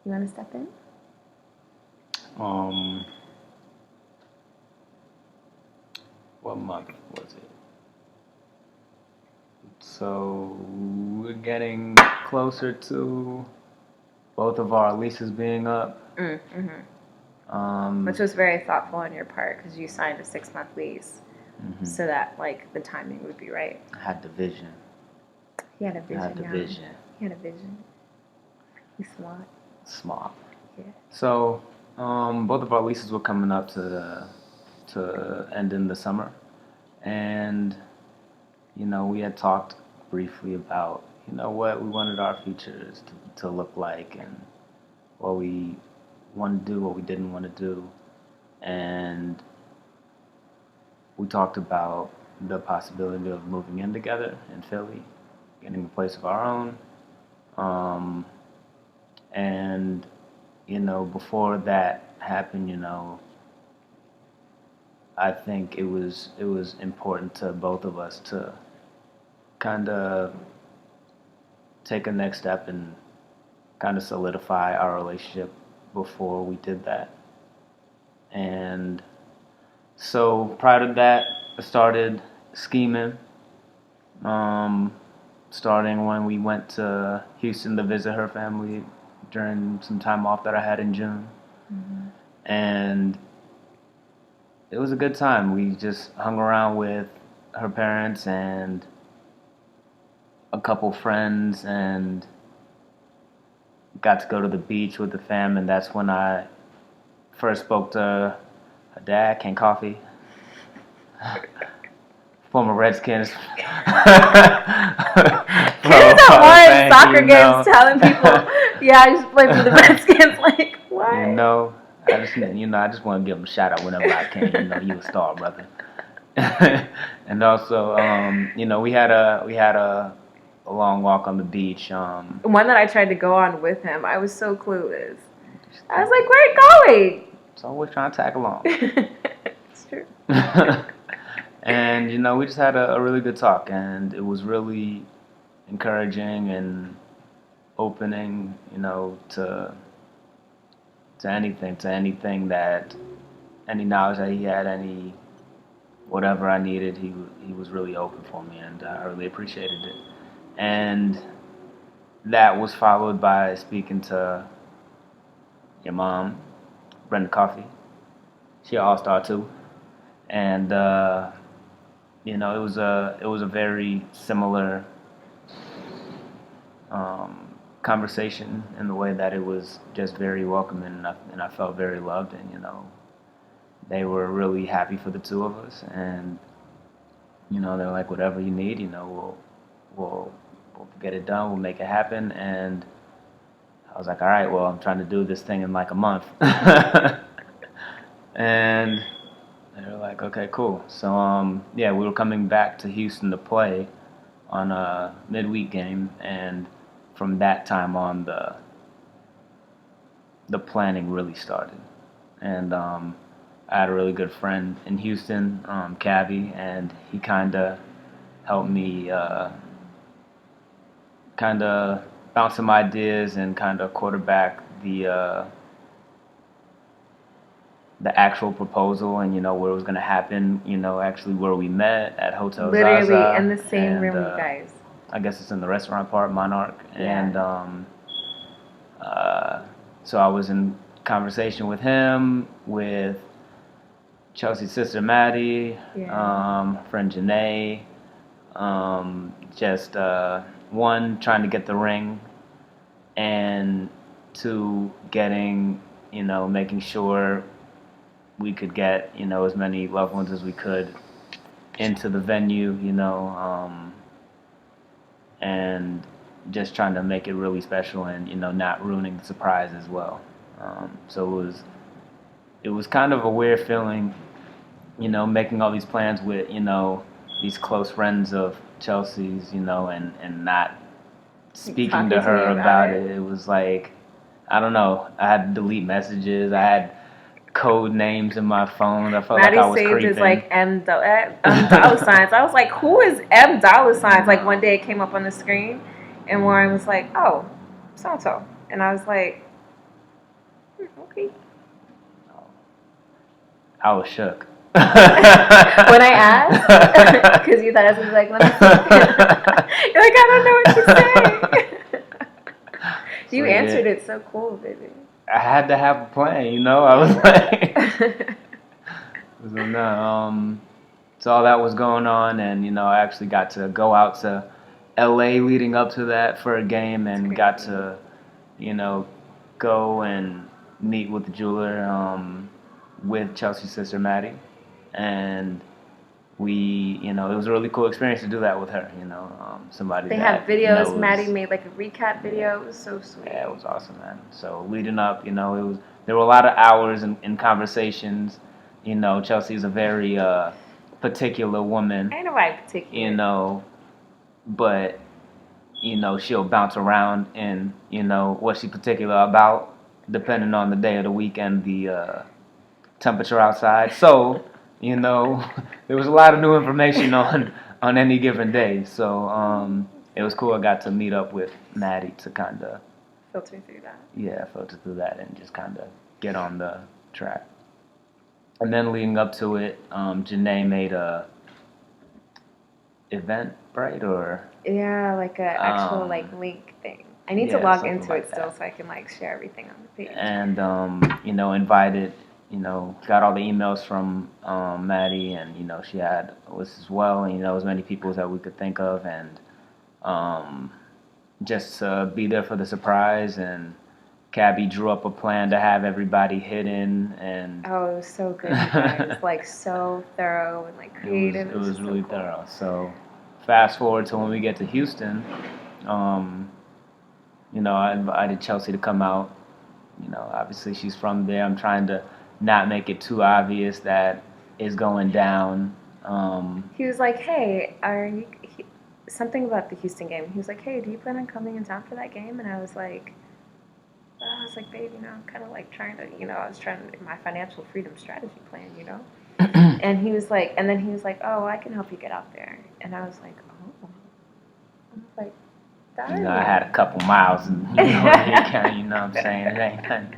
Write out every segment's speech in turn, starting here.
You want to step in? Um, what month was it? So we're getting closer to both of our leases being up. Which was very thoughtful on your part because you signed a 6-month lease, Mm-hmm. so that like the timing would be right. I had the vision. He had a vision. I had the vision. He had a vision. He's smart. Smart. Yeah. So both of our leases were coming up to end in the summer, and we had talked briefly about what we wanted our futures to look like and what we wanted to do, what we didn't want to do, and we talked about the possibility of moving in together in Philly, getting a place of our own, and before that happened, I think it was important to both of us to kind of take a next step and kind of solidify our relationship before we did that. And so prior to that, I started scheming, starting when we went to Houston to visit her family during some time off that I had in June. Mm-hmm. And it was a good time. We just hung around with her parents and a couple friends and got to go to the beach with the fam, and that's when I first spoke to her dad, Ken Coffey, former Redskins. Kids at one soccer games telling people, "Yeah, I just played for the Redskins." Like, what? I just want to give him a shout out whenever I can. You a star, brother. And also, we had a long walk on the beach. One that I tried to go on with him. I was so clueless. I was like, "Where are you going?" So we're trying to tag along. It's true. And we just had a really good talk, and it was really encouraging and opening, to anything that any knowledge that he had, any whatever I needed, he was really open for me, and I really appreciated it. And that was followed by speaking to your mom, Brenda Coffey. She an all-star too, and it was a very similar conversation in the way that it was just very welcoming, and I felt very loved, and they were really happy for the two of us, and they're like, whatever you need, we'll get it done, we'll make it happen. And I was like, all right, well, I'm trying to do this thing in like a month. And they were like, okay, cool. So we were coming back to Houston to play on a midweek game, and from that time on, the planning really started. And I had a really good friend in Houston, Cabby, and he kind of helped me kind of bounce some ideas and kind of quarterback the actual proposal, and where it was going to happen, actually where we met at Hotel Literally Zaza, in the same and, room, you guys. I guess it's in the restaurant part, Monarch. Yeah. And so I was in conversation with him, with Chelsea's sister Maddie, friend Janae, just one, trying to get the ring, and two, making sure we could get as many loved ones as we could into the venue, and just trying to make it really special, and not ruining the surprise as well. So it was kind of a weird feeling, making all these plans with these close friends of Chelsea's, and not speaking to her about it. It was like, I don't know, I had to delete messages, I had code names in my phone. I felt Maddie like I was saved creeping. His like dollar signs. I was like, who is M dollar signs? Like one day it came up on the screen, and Warren was like, oh, so and so, and I was like, Okay. I was shook. When I asked, because you thought I was gonna be like, let me see. You're like, I don't know what to say. You answered it so cool, baby. I had to have a plan, you know. I was like, so no, so all that was going on, and you know, I actually got to go out to L.A. leading up to that for a game, and got to, you know, go and meet with the jeweler with Chelsea's sister Maddie, and we, you know, it was a really cool experience to do that with her. You know, somebody. They have videos. knows. Maddie made like a recap video. It was so sweet. Yeah, it was awesome, man. So leading up, you know, there were a lot of hours in conversations. You know, Chelsea's a very particular woman. I know why particular. You know, but you know, she'll bounce around in, you know, what she's particular about, depending on the day of the week and the temperature outside. So, you know, there was a lot of new information on any given day. So it was cool. I got to meet up with Maddie to kind of filter through that. Yeah, filter through that and just kind of get on the track. And then leading up to it, Janae made a Eventbrite or like a actual like link thing. I need to log into like it still so I can like share everything on the page. And you know, invited, you know, got all the emails from Maddie, and you know, she had us as well, and you know, as many people that we could think of, and just be there for the surprise. And Cabby drew up a plan to have everybody hidden, and it was so good, you guys. Like so thorough and like creative. It was really thorough. So fast forward to when we get to Houston, you know, I invited Chelsea to come out. You know, obviously she's from there. I'm trying to not make it too obvious that it's going down. He was like, "Hey, are you?" Something about the Houston game. He was like, "Hey, do you plan on coming in town for that game?" And I was like, "Babe, you know, I'm kind of like trying to, you know, I was trying to my financial freedom strategy plan, you know." And he was like, "Oh, I can help you get out there." And I was like, "Oh," I was like, you know, I had a couple miles, and you know what I'm saying? It ain't nothing.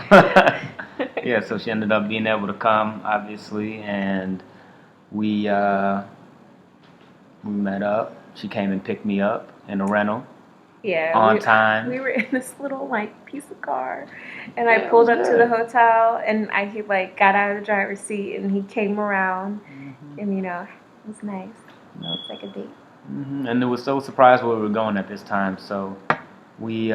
But yeah, so she ended up being able to come, obviously, and we met up. She came and picked me up in a rental. Yeah, on time. We were in this little like piece of car, and I pulled up to the hotel, and he like got out of the driver's seat, and he came around, and you know, it was nice. You know, it's like a date. And it was so surprised where we were going at this time, so we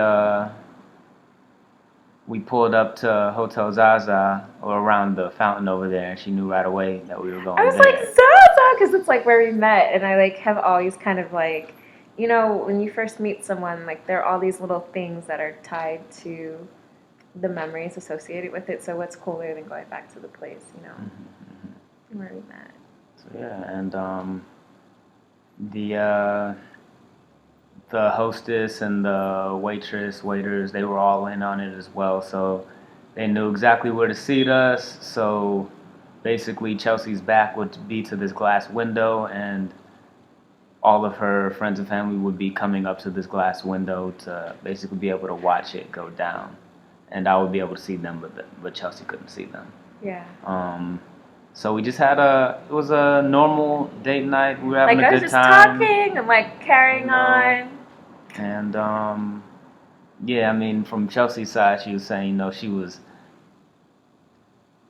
pulled up to Hotel Zaza or around the fountain over there, and she knew right away that we were going. I was like Zaza, because it's like where we met, and I like have always kind of like, you know, when you first meet someone, like there are all these little things that are tied to the memories associated with it. So what's cooler than going back to the place, you know, where we met? So yeah, and the hostess and the waiters, they were all in on it as well. So they knew exactly where to seat us. So basically, Chelsea's back would be to this glass window, and all of her friends and family would be coming up to this glass window to basically be able to watch it go down. And I would be able to see them, but Chelsea couldn't see them. Yeah. So we just had it was a normal date night. We were having a good time. Like, I was just talking and, like, carrying on. And, yeah, I mean, from Chelsea's side, she was saying, you know, she was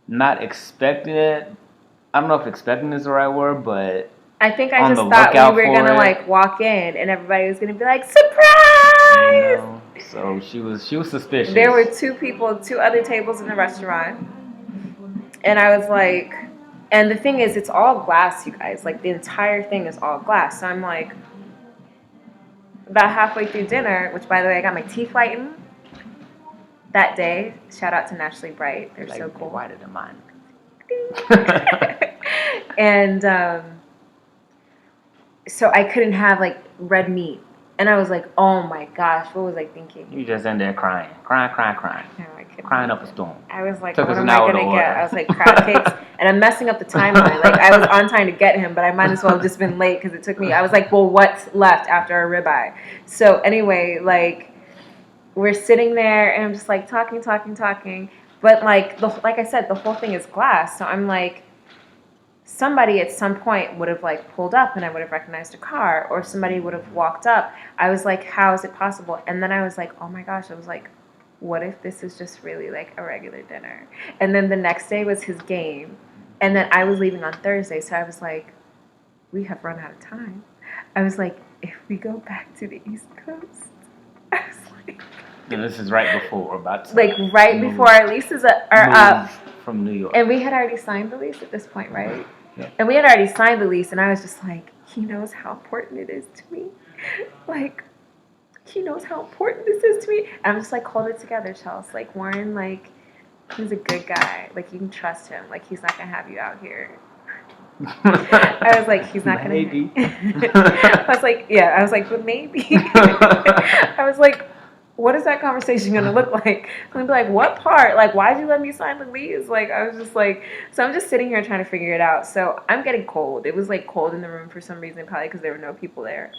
not expecting it. I don't know if expecting is the right word, but I think I just thought we were going to, like, walk in and everybody was going to be like, surprise! You know, so she was suspicious. There were two other tables in the restaurant. And I was like... And the thing is, it's all glass, you guys. Like, the entire thing is all glass. So I'm like, about halfway through dinner, which, by the way, I got my teeth whitened that day. Shout out to Naturally Bright. They're like, so cool. Whiter than mine. And so I couldn't have, like, red meat. And I was like, oh, my gosh, what was I thinking? You just in there crying. No, I couldn't. Crying up a storm. I was like, what am I going to get? I was like, crab cakes. And I'm messing up the timeline. Like, I was on time to get him, but I might as well have just been late because it took me. I was like, well, what's left after a ribeye? So anyway, like, we're sitting there, and I'm just like talking. But like I said, the whole thing is glass. So I'm like, somebody at some point would have like pulled up and I would have recognized a car, or somebody would have walked up. I was like, how is it possible? And then I was like, oh my gosh, I was like, what if this is just really like a regular dinner? And then the next day was his game. And then I was leaving on Thursday, so I was like, we have run out of time. I was like, if we go back to the East Coast, I was like, And this is right before we're about to like right move, before our leases are up. From New York. And we had already signed the lease at this point, right? Yeah. And we had already signed the lease, and I was just like, he knows how important it is to me. Like, he knows how important this is to me. And I'm just like, hold it together, Chelsea. Like, Warren, like, he's a good guy. Like, you can trust him. Like, he's not going to have you out here. I was like, he's not going to. Maybe. I was like, yeah. I was like, but maybe. I was like, what is that conversation going to look like? I'm going to be like, what part? Like, why'd you let me sign the lease? Like, I was just like, so I'm just sitting here trying to figure it out. So I'm getting cold. It was like cold in the room for some reason, probably because there were no people there.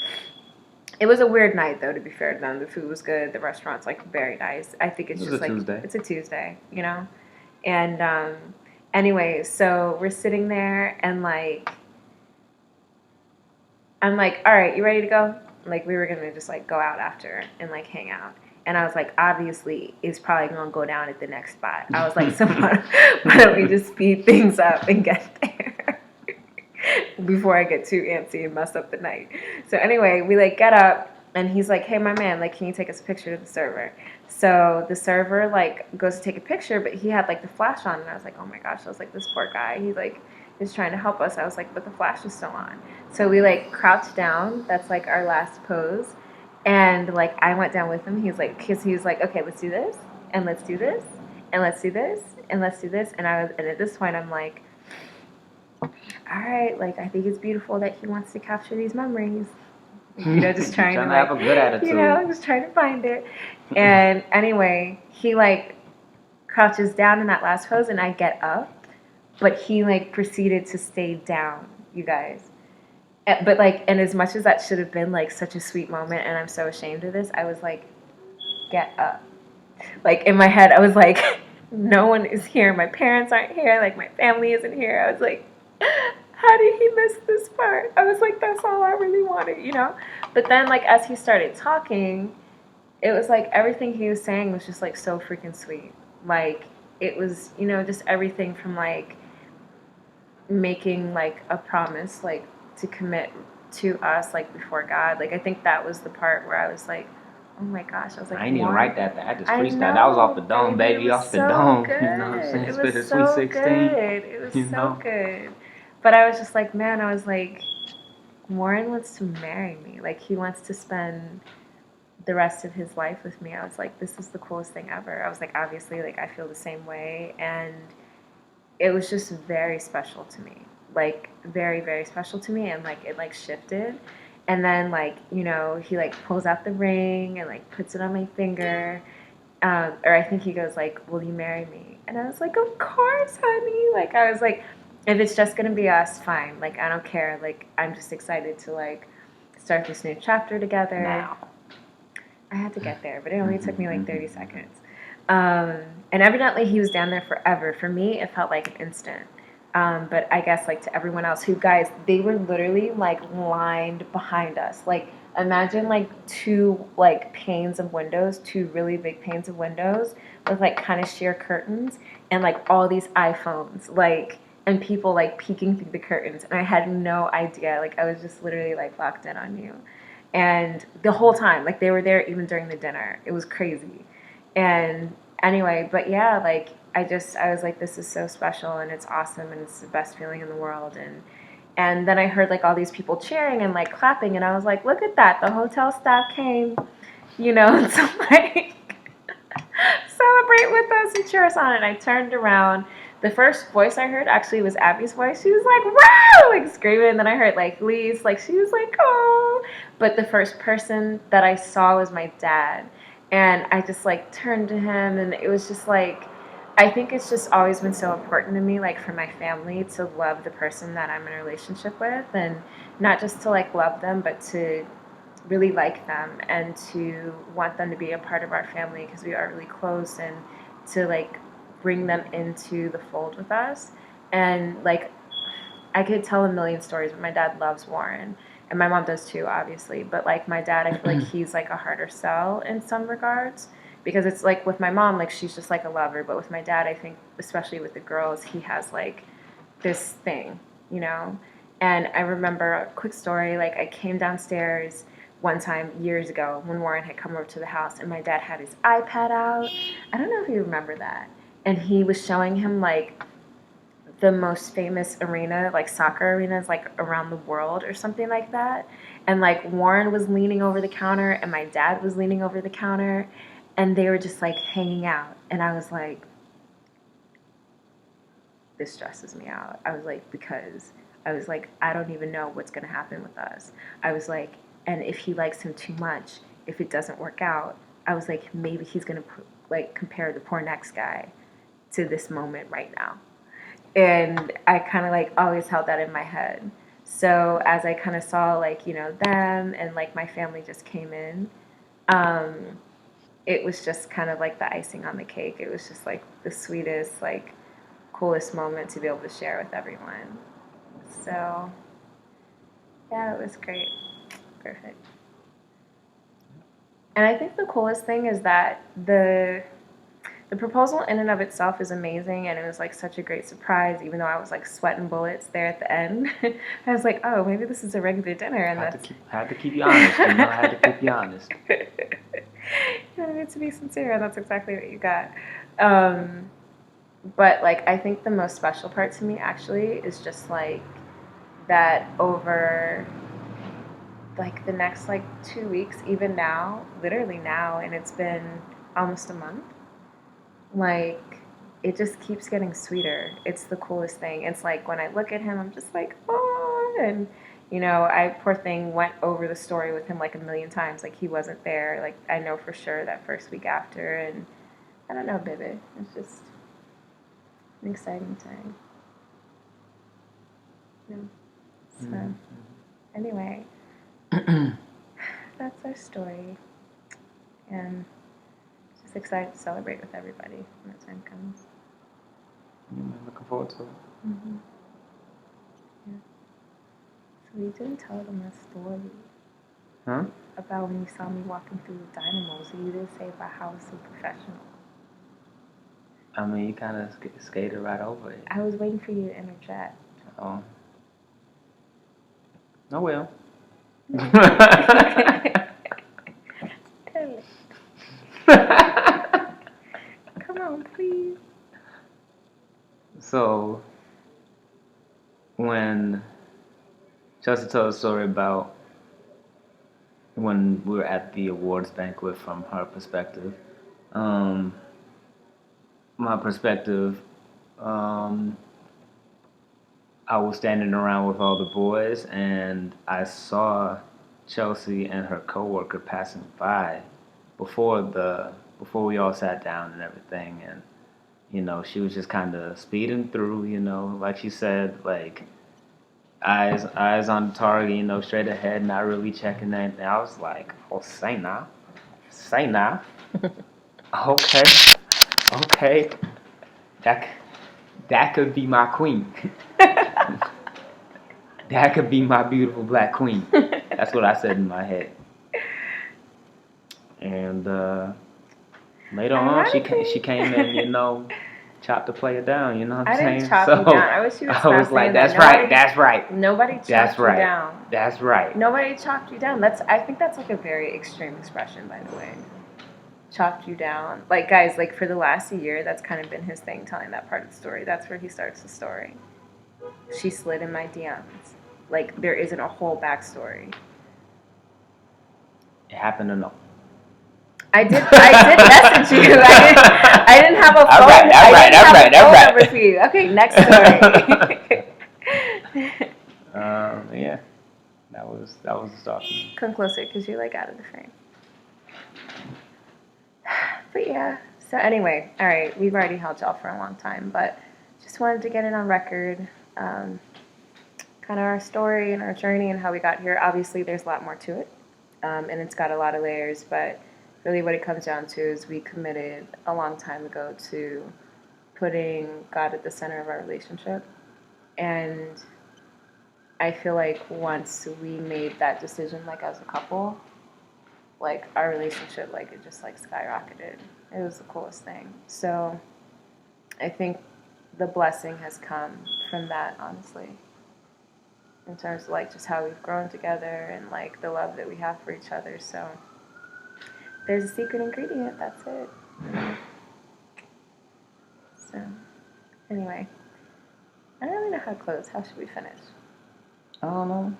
It was a weird night, though, to be fair to them. The food was good. The restaurant's, like, very nice. I think it's just, like, Tuesday. It's a Tuesday, you know? And anyway, so we're sitting there, and, like, I'm like, all right, you ready to go? Like, we were going to just, like, go out after and, like, hang out. And I was like, obviously, it's probably going to go down at the next spot. I was like, so why don't we just speed things up and get there before I get too antsy and mess up the night. So anyway, we, like, get up, and he's like, hey, my man, like, can you take us a picture to the server? So the server, like, goes to take a picture, but he had, like, the flash on. And I was like, oh, my gosh. I was like, this poor guy. He, like, is trying to help us. I was like, but the flash is still on. So we, like, crouched down. That's, like, our last pose. And, like, I went down with him. He was like, okay, let's do this, and let's do this, and let's do this, and let's do this. And at this point, I'm like, all right, like, I think it's beautiful that he wants to capture these memories. You know, just trying to have a good attitude. You know, just trying to find it. And anyway, he, like, crouches down in that last pose, and I get up, but he, like, proceeded to stay down, you guys. But, like, and as much as that should have been, like, such a sweet moment, and I'm so ashamed of this, I was like, get up. Like, in my head, I was like, no one is here. My parents aren't here. Like, my family isn't here. I was like, how did he miss this part? I was like, that's all I really wanted, you know? But then, like, as he started talking, it was like everything he was saying was just, like, so freaking sweet. Like, it was, you know, just everything from, like, making, like, a promise, like, to commit to us, like, before God. Like, I think that was the part where I was like, oh my gosh. I was like, I didn't even write that. I just freestyled. That was off the dome, baby. Off the dome. Good. You know what I'm saying? It was Sweet so 16. good. It was so good. But I was just like, man, I was like, Warren wants to marry me. Like, he wants to spend the rest of his life with me. I was like, this is the coolest thing ever. I was like, obviously, like, I feel the same way. And it was just very special to me. Like, very, very special to me. And, like, it, like, shifted. And then, like, you know, he, like, pulls out the ring and, like, puts it on my finger. Or I think he goes, like, will you marry me? And I was like, of course, honey. Like, I was like, if it's just going to be us, fine. Like, I don't care. Like, I'm just excited to, like, start this new chapter together. Now. I had to get there, but it only took me, like, 30 seconds. And evidently he was down there forever. For me, it felt like an instant. But I guess, like, to everyone else who, guys, they were literally, like, lined behind us. Like, imagine, like, two, like, panes of windows, two really big panes of windows with, like, kind of sheer curtains and, like, all these iPhones, like, and people, like, peeking through the curtains. And I had no idea. Like, I was just literally, like, locked in on you. And the whole time, like, they were there even during the dinner. It was crazy. And anyway, but yeah, like, I was like, this is so special, and it's awesome, and it's the best feeling in the world. And then I heard, like, all these people cheering and, like, clapping, and I was like, look at that, the hotel staff came, you know, to, like, celebrate with us and cheer us on. And I turned around. The first voice I heard actually was Abby's voice. She was like, wow, like, screaming. And then I heard, like, Lee's, like, she was like, oh. But the first person that I saw was my dad. And I just, like, turned to him, and it was just, like, I think it's just always been so important to me, like, for my family to love the person that I'm in a relationship with, and not just to, like, love them, but to really like them and to want them to be a part of our family because we are really close, and to like bring them into the fold with us. And like I could tell a million stories, but my dad loves Warren, and my mom does too, obviously. But like my dad, I feel like he's like a harder sell in some regards, because it's like with my mom, like she's just like a lover, but with my dad, I think especially with the girls, he has like this thing, you know. And I remember a quick story. Like I came downstairs one time years ago when Warren had come over to the house, and my dad had his iPad out. I don't know if you remember that, and he was showing him like the most famous arena, like soccer arenas, like around the world or something like that. And like Warren was leaning over the counter, and my dad was leaning over the counter, and they were just like hanging out. And I was like, this stresses me out. I was like, because I was like, I don't even know what's going to happen with us. I was like, and if he likes him too much, if it doesn't work out, I was like, maybe he's going to like compare the poor next guy to this moment right now. And I kind of like always held that in my head. So as I kind of saw like, you know, them and like my family just came in, um, it was just kind of like the icing on the cake. It was just like the sweetest, like coolest moment to be able to share with everyone. So yeah, it was great. Perfect. And I think the coolest thing is that the proposal in and of itself is amazing, and it was like such a great surprise, even though I was like sweating bullets there at the end. I was like, oh, maybe this is a regular dinner, and that's Had to keep you honest, you know. I had to keep you honest. You wanted to be sincere, and that's exactly what you got. Um, but like, I think the most special part to me actually is just like that over like the next like 2 weeks, even now, literally now, and it's been almost a month. Like it just keeps getting sweeter. It's the coolest thing. It's like when I look at him, I'm just like, oh, and you know, I poor thing went over the story with him like a million times. Like he wasn't there. Like I know for sure that first week after, and I don't know, baby. It's just an exciting time. Yeah. So anyway, that's our story, and just excited to celebrate with everybody when the time comes. Looking forward to it. Mm-hmm. Yeah. So you didn't tell them a story. Huh? About when you saw me walking through the dynamos, you didn't say about how I was so professional. I mean, you kind of skated right over it. I was waiting for you to interject. Oh. Oh well. Tell it. Come on, please. So when Chelsea told a story about when we were at the awards banquet from her perspective, um, my perspective, um, I was standing around with all the boys, and I saw Chelsea and her coworker passing by before the before we all sat down and everything, and you know she was just kind of speeding through, you know, like she said, like eyes on the target, you know, straight ahead, not really checking anything. I was like, oh, say now, okay, okay, that that could be my queen. That could be my beautiful black queen. That's what I said in my head. And later on, she came in, you know, chopped the player down. You know what I'm I saying? didn't chop you down. I wish you would I was stop like, saying that. that's right, that's right, Nobody chopped that's you right, down. that's right. Nobody chopped you down. I think that's like a very extreme expression, by the way. Chopped you down. Like guys, like for the last year, that's kind of been his thing, telling that part of the story. That's where he starts the story. She slid in my DMs. Like there isn't a whole backstory. It happened to know. I did message you. I didn't have a phone. All right, I didn't have a phone right. number for you. Okay, next story. Yeah, that was the start for me. Come closer, because you're like out of the frame. But yeah. So anyway, all right. We've already held y'all for a long time, but just wanted to get it on record. Kind of our story and our journey and how we got here. Obviously, there's a lot more to it. and it's got a lot of layers, but really what it comes down to is we committed a long time ago to putting God at the center of our relationship. And I feel like once we made that decision, like as a couple, like our relationship, like it just like skyrocketed. It was the coolest thing. So I think the blessing has come from that, honestly, in terms of like just how we've grown together and like the love that we have for each other. So there's a secret ingredient. That's it. So anyway, I don't really know how to close. How should we finish? I don't know.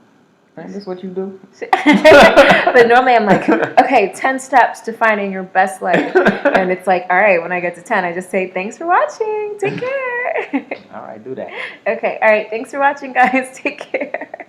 Man, this is what you do. But normally I'm like, okay, 10 steps to finding your best life. And it's like, all right, when I get to 10, I just say, thanks for watching. Take care. All right, do that. Okay, all right. Thanks for watching, guys. Take care.